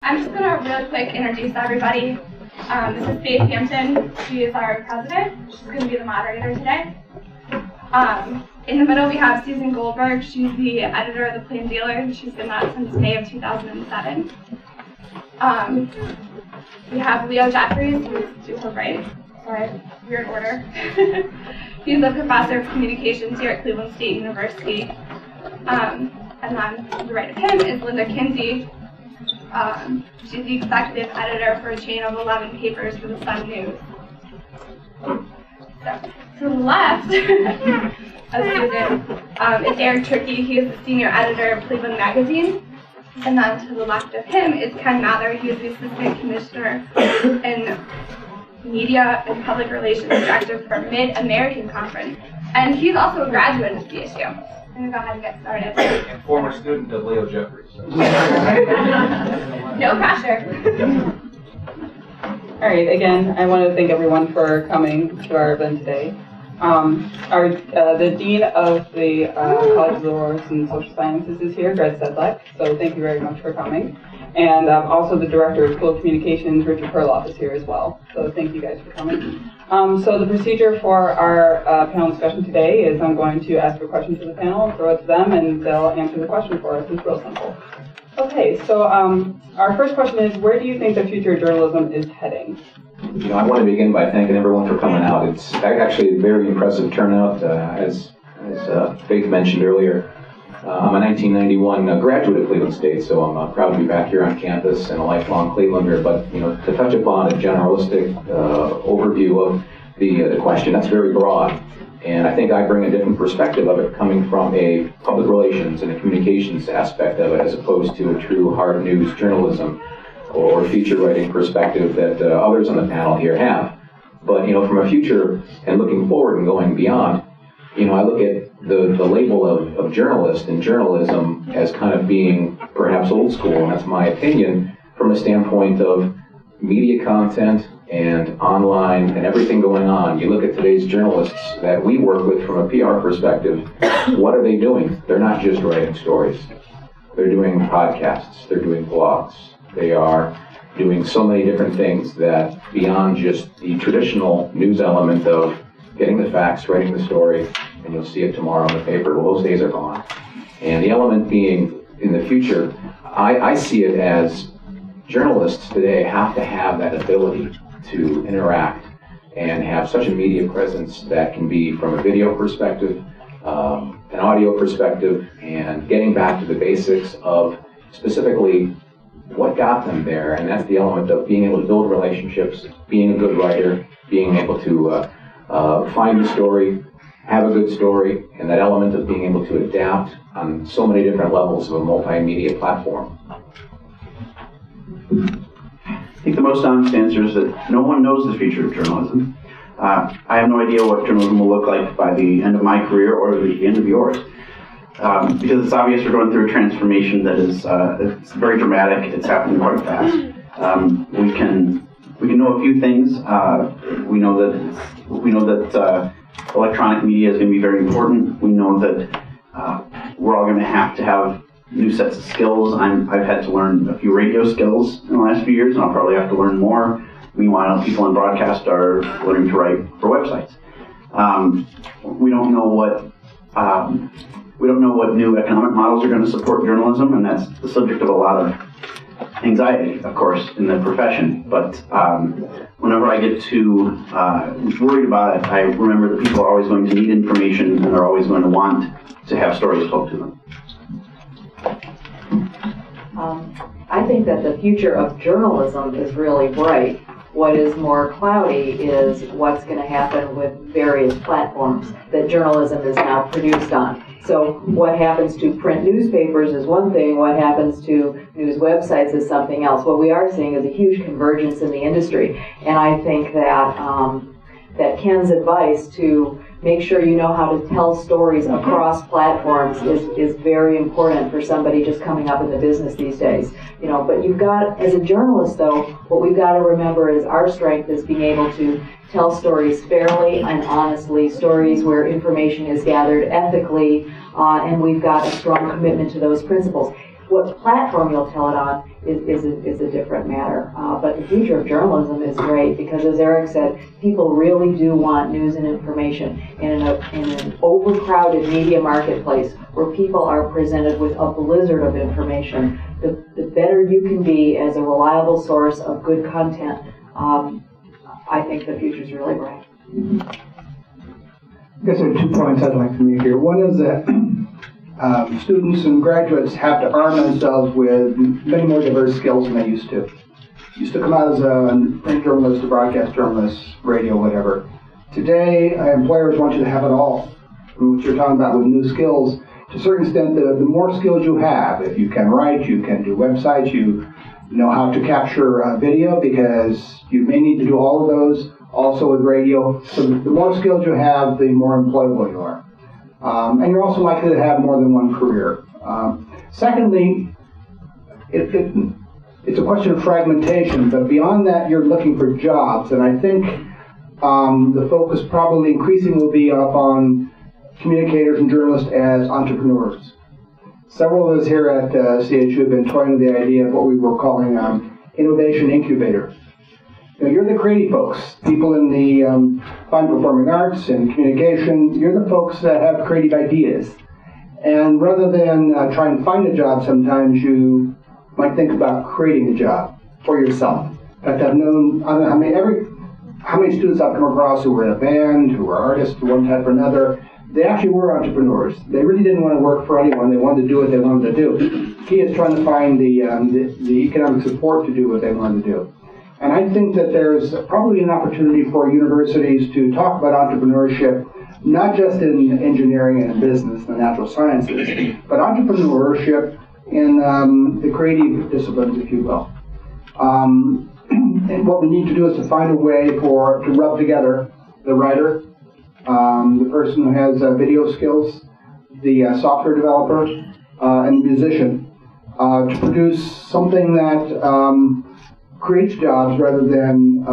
I'm just going to really quick introduce everybody. This is Faith Hampton. She is our president. She's going to be the moderator today. In the middle we have Susan Goldberg. She's the editor of The Plain Dealer. She's been that since May of 2007. We have Leo Jeffries, who's to her right. Sorry, weird order. He's a professor of communications here at Cleveland State University. And then to the right of him is Linda Kinsey. She's the executive editor for a chain of 11 papers for the Sun News. So, to the left of Susan is Eric Trickey. He is the senior editor of Cleveland Magazine. And then to the left of him is Ken Mather. He is the assistant commissioner in media and public relations director for Mid-American Conference. And he's also a graduate of CSU. I'm going to go ahead and get started. And former student of Leo Jeffries. No pressure. All right, again, I want to thank everyone for coming to our event today. The Dean of the College of the Arts and Social Sciences is here, Greg Sedlak, so thank you very much for coming. And also the Director of School Communications, Richard Perloff, is here as well, so thank you guys for coming. So the procedure for our panel discussion today is I'm going to ask a question to the panel, throw it to them, and they'll answer the question for us. It's real simple. Okay, so our first question is, where do you think the future of journalism is heading? You know, I want to begin by thanking everyone for coming out. It's actually a very impressive turnout, as Faith mentioned earlier. I'm a 1991 graduate of Cleveland State, so I'm proud to be back here on campus and a lifelong Clevelander. But you know, to touch upon a generalistic overview of the question, that's very broad, and I think I bring a different perspective of it, coming from a public relations and a communications aspect of it, as opposed to a true hard news journalism or feature writing perspective that others on the panel here have. But you know, from a future and looking forward and going beyond, you know, I look at the label of journalist and journalism as kind of being perhaps old school, and that's my opinion, from a standpoint of media content and online and everything going on. You look at today's journalists that we work with from a PR perspective, what are they doing? They're not just writing stories. They're doing podcasts, they're doing blogs, they are doing so many different things that beyond just the traditional news element of getting the facts, writing the story, and you'll see it tomorrow in the paper. Well, those days are gone. And the element being in the future, I see it as journalists today have to have that ability to interact and have such a media presence that can be from a video perspective, an audio perspective, and getting back to the basics of specifically what got them there. And that's the element of being able to build relationships, being a good writer, being able to find the story, have a good story, and that element of being able to adapt on so many different levels of a multimedia platform. I think the most honest answer is that no one knows the future of journalism. I have no idea what journalism will look like by the end of my career or the end of yours. Because it's obvious we're going through a transformation that is it's very dramatic. It's happening quite fast. We can know a few things. We know that electronic media is going to be very important. We know that we're all going to have new sets of skills. I've had to learn a few radio skills in the last few years, and I'll probably have to learn more. Meanwhile, people in broadcast are learning to write for websites. We don't know what new economic models are going to support journalism, and that's the subject of a lot of anxiety, of course, in the profession. But whenever I get too worried about it, I remember that people are always going to need information, and they're always going to want to have stories told to them. I think that the future of journalism is really bright. What is more cloudy is what's going to happen with various platforms that journalism is now produced on. So what happens to print newspapers is one thing, what happens to news websites is something else. What we are seeing is a huge convergence in the industry, and I think that that Ken's advice to make sure you know how to tell stories across platforms is very important for somebody just coming up in the business these days. You know, but you've got, as a journalist though, what we've got to remember is our strength is being able to tell stories fairly and honestly, stories where information is gathered ethically, and we've got a strong commitment to those principles. What platform you'll tell it on is a different matter. But the future of journalism is great because, as Eric said, people really do want news and information. In an overcrowded media marketplace where people are presented with a blizzard of information, the better you can be as a reliable source of good content, I think the future is really bright. I guess there are 2 points I'd like to make here. One is that students and graduates have to arm themselves with many more diverse skills than they used to. Used to come out as a print journalist, a broadcast journalist, radio, whatever. Today, employers want you to have it all. And what you're talking about with new skills, to a certain extent, the more skills you have, if you can write, you can do websites, you know how to capture video, because you may need to do all of those, also with radio. So the more skills you have, the more employable you are. And you're also likely to have more than one career. Secondly, it's a question of fragmentation, but beyond that, you're looking for jobs, and I think the focus probably increasingly will be upon communicators and journalists as entrepreneurs. Several of us here at CHU have been toying with the idea of what we were calling innovation incubator. You know, you're the creative folks, people in the fine performing arts and communication. You're the folks that have creative ideas. And rather than try and find a job, sometimes you might think about creating a job for yourself. In fact, I've known, I don't know how many students I've come across who were in a band, who were artists of one type or another. They actually were entrepreneurs. They really didn't want to work for anyone. They wanted to do what they wanted to do. The key is trying to find the economic support to do what they wanted to do. And I think that there's probably an opportunity for universities to talk about entrepreneurship, not just in engineering and business and the natural sciences, but entrepreneurship in the creative disciplines, if you will. And what we need to do is to find a way to rub together the writer, the person who has video skills, the software developer, and the musician, to produce something that creates jobs rather than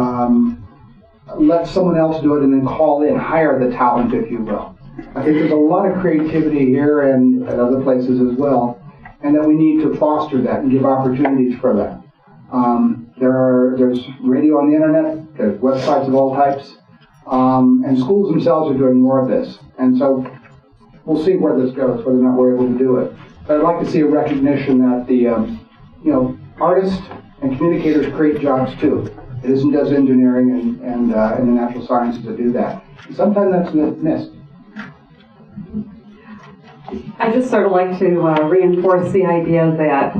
let someone else do it and then hire the talent, if you will. I think there's a lot of creativity here and at other places as well, and that we need to foster that and give opportunities for that. There's radio on the internet, there's websites of all types, and schools themselves are doing more of this. And so we'll see where this goes, whether or not we're able to do it. But I'd like to see a recognition that the artists and communicators create jobs too. It isn't just engineering and the natural sciences that do that. And sometimes that's missed. I just sort of like to reinforce the idea that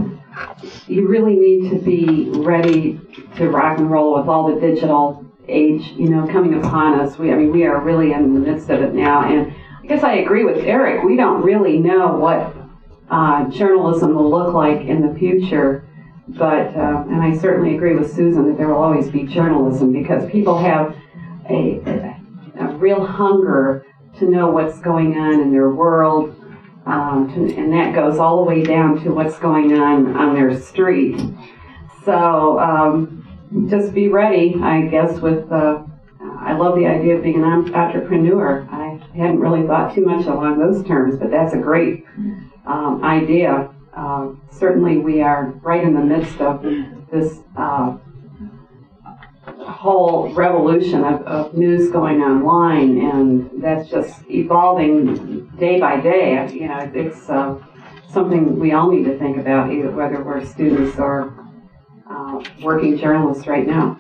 you really need to be ready to rock and roll with all the digital age, coming upon us. We are really in the midst of it now. And I guess I agree with Eric. We don't really know what journalism will look like in the future. But, and I certainly agree with Susan that there will always be journalism because people have a real hunger to know what's going on in their world, and that goes all the way down to what's going on their street. So just be ready, I guess, with, I love the idea of being an entrepreneur. I hadn't really thought too much along those terms, but that's a great idea. Certainly we are right in the midst of this whole revolution of news going online, and that's just evolving day by day. It's something we all need to think about, either whether we're students or working journalists right now.